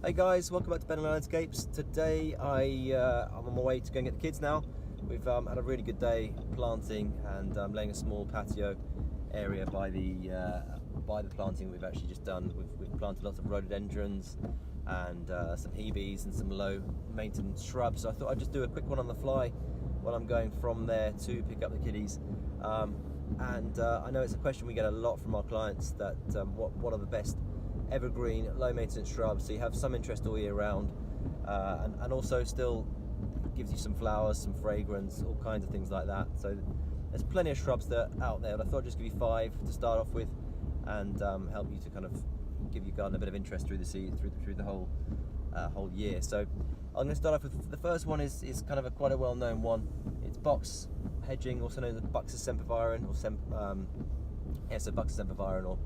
Hey guys, welcome back to Ben Landscapes. Today I'm on my way to go and get the kids now. We've had a really good day planting and laying a small patio area by the planting we've actually just done. We've planted lots of rhododendrons and some hebes and some low maintenance shrubs. So I thought I'd just do a quick one on the fly while I'm going from there to pick up the kiddies. I know it's a question we get a lot from our clients, that what are the best evergreen low maintenance shrubs, so you have some interest all year round, and also still gives you some flowers, some fragrance, all kinds of things like that. So there's plenty of shrubs that are out there, but I thought I'd just give you 5 to start off with and help you to kind of give your garden a bit of interest through the whole year. So I'm going to start off with the first one. Is kind of quite a well-known one. It's box hedging, also known as Buxus sempervirens, so Buxus sempervirens,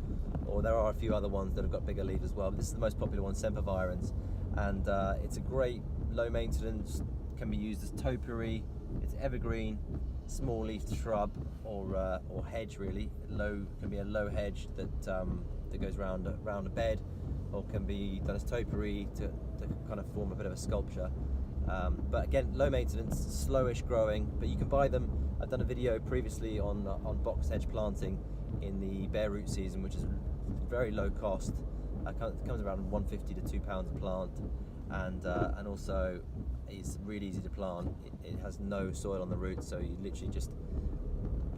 or there are a few other ones that have got bigger leaves as well, but this is the most popular one, sempervirens, and it's a great low maintenance, can be used as topiary. It's evergreen, small leafed shrub or hedge really. Can be a low hedge that goes round a bed, or can be done as topiary to kind of form a bit of a sculpture. But again, low maintenance, slowish growing, but you can buy them. I've done a video previously on box hedge planting in the bare root season, which is very low cost. It comes around £1.50 to £2 a plant, and also it's really easy to plant. It has no soil on the roots, so you literally just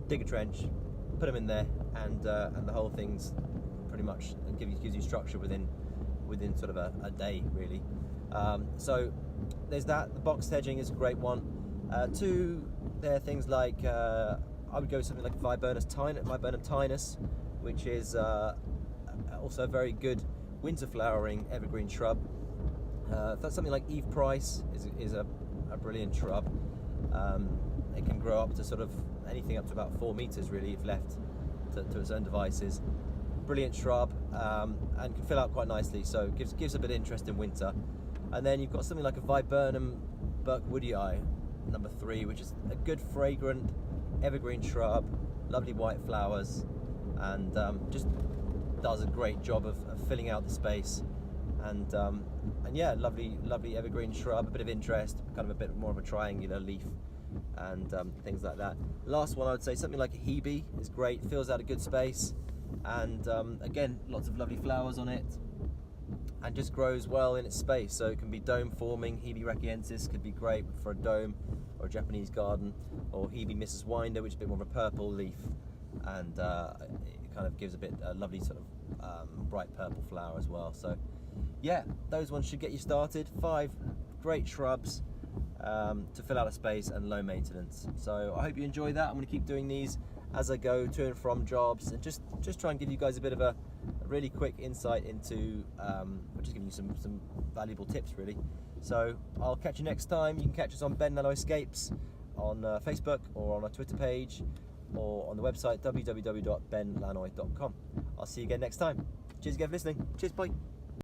dig a trench, put them in there, and the whole thing's pretty much gives you structure within sort of a day really. So there's that. The box hedging is a great one. There are things like I would go with something like Viburnum tinus, which is also a very good winter flowering evergreen shrub. That's something like Eve Price is a brilliant shrub. It can grow up to sort of anything up to about 4 meters really, if left to its own devices. Brilliant shrub, and can fill out quite nicely, so gives a bit of interest in winter. And then you've got something like a Viburnum Burkewoodii, number 3, which is a good fragrant evergreen shrub, lovely white flowers, and just does a great job of filling out the space. And yeah, lovely evergreen shrub, a bit of interest, kind of a bit more of a triangular leaf, and things like that. Last one, I would say something like a hebe is great, fills out a good space, and again, lots of lovely flowers on it, and just grows well in its space. So it can be dome forming. Hebe rachiensis could be great for a dome or a Japanese garden, or Hebe Mrs. Winder, which is a bit more of a purple leaf, and it kind of gives a lovely sort of bright purple flower as well. So yeah, those ones should get you started. 5 great shrubs to fill out a space and low maintenance. So I hope you enjoy that. I'm going to keep doing these as I go to and from jobs, and just try and give you guys a bit of a really quick insight into just giving you some valuable tips really. So I'll catch you next time. You can catch us on Ben Landscapes on Facebook, or on our Twitter page, or on the website www.benlanoy.com. I'll see you again next time. Cheers again for listening. Cheers, bye.